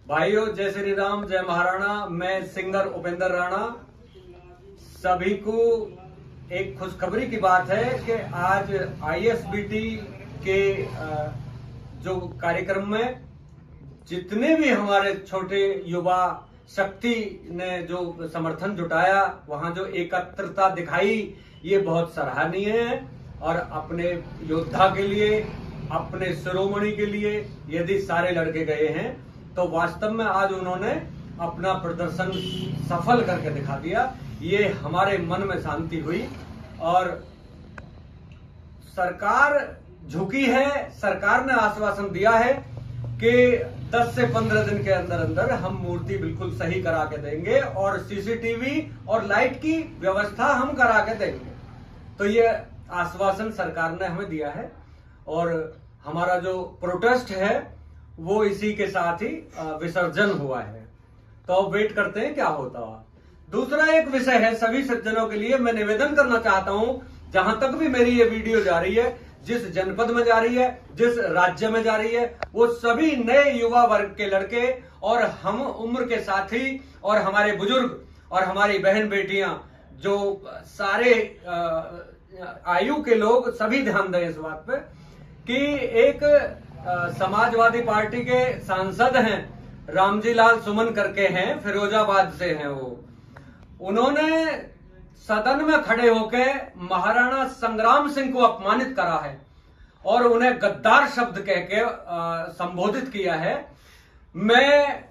भाइयों, जय श्री राम, जय महाराणा। मैं सिंगर उपेंद्र राणा। सभी को एक खुशखबरी की बात है कि आज आईएसबीटी के जो कार्यक्रम में जितने भी हमारे छोटे युवा शक्ति ने जो समर्थन जुटाया, वहां जो एकत्रता दिखाई, ये बहुत सराहनीय है। और अपने योद्धा के लिए, अपने शिरोमणि के लिए यदि सारे लड़के गए हैं तो वास्तव में आज उन्होंने अपना प्रदर्शन सफल करके दिखा दिया। ये हमारे मन में शांति हुई। और सरकार झुकी है। सरकार ने आश्वासन दिया है कि 10 से 15 दिन के अंदर अंदर हम मूर्ति बिल्कुल सही करा के देंगे और सीसीटीवी और लाइट की व्यवस्था हम करा के देंगे। तो ये आश्वासन सरकार ने हमें दिया है और हमारा जो प्रोटेस्ट है वो इसी के साथ ही विसर्जन हुआ है। तो अब वेट करते हैं क्या होता है। दूसरा एक विषय है, सभी सज्जनों के लिए मैं निवेदन करना चाहता हूं, जहां तक भी मेरी ये वीडियो जा रही है, जिस जनपद में जा रही है, जिस राज्य में जा रही है, वो सभी नए युवा वर्ग के लड़के और हम उम्र के साथी और हमारे बुजुर्ग और हमारी बहन बेटियां, जो सारे आयु के लोग, सभी ध्यान दें इस बात पे कि एक समाजवादी पार्टी के सांसद हैं, रामजी लाल सुमन करके हैं, फिरोजाबाद से हैं वो। उन्होंने सदन में खड़े होकर महाराणा संग्राम सिंह को अपमानित करा है और उन्हें गद्दार शब्द कह के संबोधित किया है। मैं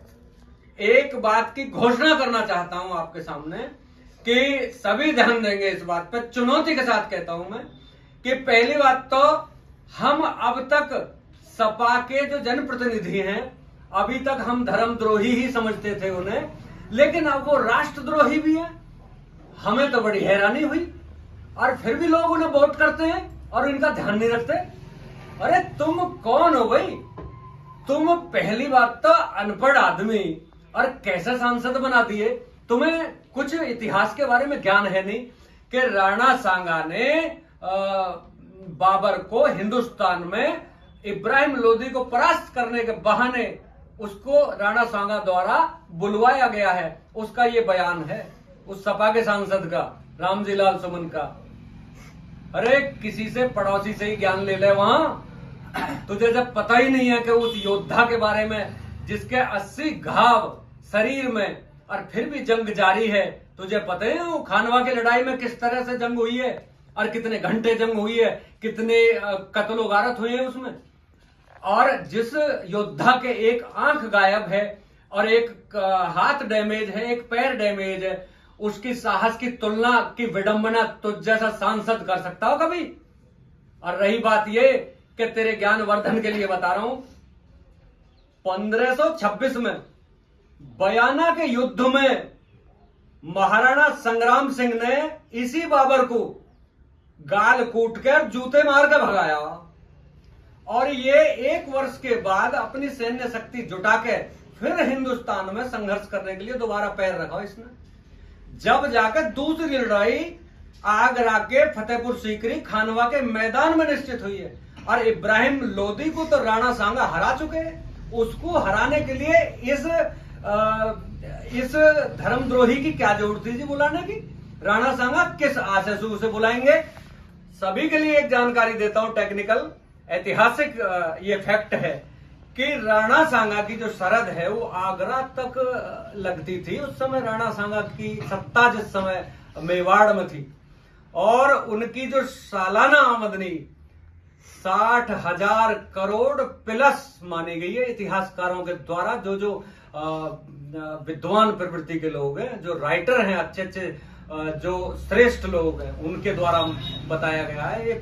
एक बात की घोषणा करना चाहता हूं आपके सामने कि सभी ध्यान देंगे इस बात पर। चुनौती के साथ कहता हूं मैं कि पहली बात तो हम अब तक सपा के जो जनप्रतिनिधि हैं, अभी तक हम धर्मद्रोही ही समझते थे उन्हें, लेकिन अब वो राष्ट्रद्रोही भी है। हमें तो बड़ी हैरानी हुई और फिर भी लोग उन्हें वोट करते हैं और इनका ध्यान नहीं रखते। अरे तुम कौन हो भाई? तुम पहली बात तो अनपढ़ आदमी और कैसे सांसद बना दिए? तुम्हें कुछ इतिहास के बारे में ज्ञान है नहीं कि राणा सांगा ने बाबर को हिंदुस्तान में इब्राहिम लोदी को परास्त करने के बहाने उसको राणा सांगा द्वारा बुलवाया गया है। उसका ये बयान है उस सपा के सांसद का, रामजी लाल सुमन का। अरे किसी से, पड़ोसी से ही ज्ञान ले ले। वहां तुझे जब पता ही नहीं है कि उस योद्धा के बारे में जिसके 80 घाव शरीर में और फिर भी जंग जारी है, तुझे पता है वो खानवा की लड़ाई में किस तरह से जंग हुई है और कितने घंटे जंग हुई है, कितने कत्लो गारत हुए हैं उसमें। और जिस योद्धा के एक आंख गायब है और एक हाथ डैमेज है, एक पैर डैमेज है, उसकी साहस की तुलना की विडंबना तुझ जैसा सांसद कर सकता हो कभी? और रही बात ये कि तेरे ज्ञान वर्धन के लिए बता रहा हूं, 1526 में बयाना के युद्ध में महाराणा संग्राम सिंह ने इसी बाबर को गाल कूटकर जूते मार कर भगाया और ये 1 वर्ष के बाद अपनी सैन्य शक्ति जुटा के फिर हिंदुस्तान में संघर्ष करने के लिए दोबारा पैर रखा इसने। जब जाकर दूसरी लड़ाई आगरा के फतेहपुर सीकरी खानवा के मैदान में निश्चित हुई है और इब्राहिम लोदी को तो राणा सांगा हरा चुके हैं। उसको हराने के लिए इस धर्मद्रोही की क्या जरूरत थी जी बुलाने की? राणा सांगा किस आशय से उसे बुलाएंगे? सभी के लिए एक जानकारी देता हूं, टेक्निकल ऐतिहासिक ये फैक्ट है कि राणा सांगा की जो सरहद है वो आगरा तक लगती थी। उस समय राणा सांगा की सत्ता जिस समय मेवाड़ में थी और उनकी जो सालाना आमदनी 60,000 करोड़ प्लस मानी गई है इतिहासकारों के द्वारा। जो विद्वान प्रवृत्ति के लोग हैं, जो राइटर हैं, अच्छे अच्छे जो श्रेष्ठ लोग हैं, उनके द्वारा बताया गया है ये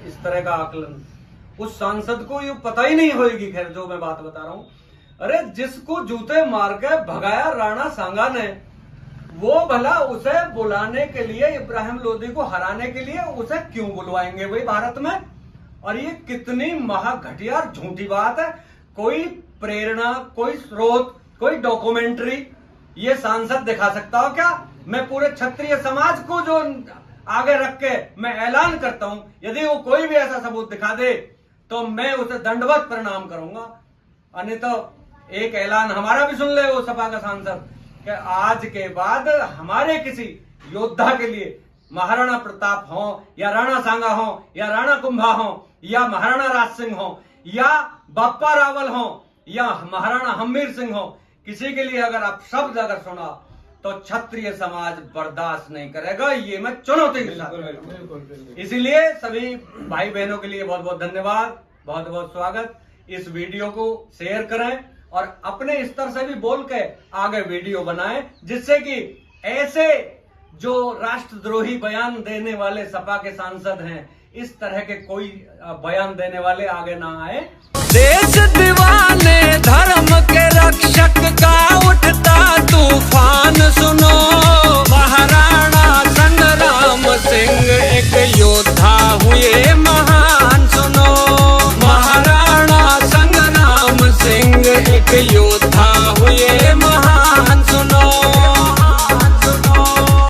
इस तरह का आकलन। उस सांसद को ये पता ही नहीं होगी, खैर जो मैं बात बता रहा हूं। अरे जिसको जूते मार के भगाया राणा सांगा ने, वो भला उसे बुलाने के लिए, इब्राहिम लोदी को हराने के लिए उसे क्यों बुलवाएंगे भाई भारत में? और ये कितनी महाघटिया झूठी बात है। कोई प्रेरणा, कोई स्रोत, कोई डॉक्यूमेंट्री ये सांसद दिखा सकता हो क्या? मैं पूरे क्षत्रिय समाज को जो आगे रख के मैं ऐलान करता हूं, यदि वो कोई भी ऐसा सबूत दिखा दे तो मैं उसे दंडवत प्रणाम करूंगा। अन्यथा एक ऐलान हमारा भी सुन ले वो सपा का सांसद कि आज के बाद हमारे किसी योद्धा के लिए महाराणा प्रताप हो या राणा सांगा हो या राणा कुंभा हो या महाराणा राज सिंह हो या बप्पा रावल हो या महाराणा हम्मीर सिंह हो, किसी के लिए अगर आप शब्द अगर सुना तो क्षत्रिय समाज बर्दाश्त नहीं करेगा। ये मैं चुनौती के साथ, इसीलिए सभी भाई बहनों के लिए बहुत बहुत धन्यवाद, बहुत बहुत स्वागत। इस वीडियो को शेयर करें और अपने स्तर से भी बोल के आगे वीडियो बनाएं, जिससे कि ऐसे जो राष्ट्रद्रोही बयान देने वाले सपा के सांसद हैं, इस तरह के कोई बयान देने वाले आगे ना आए। देश दीवाने धर्म के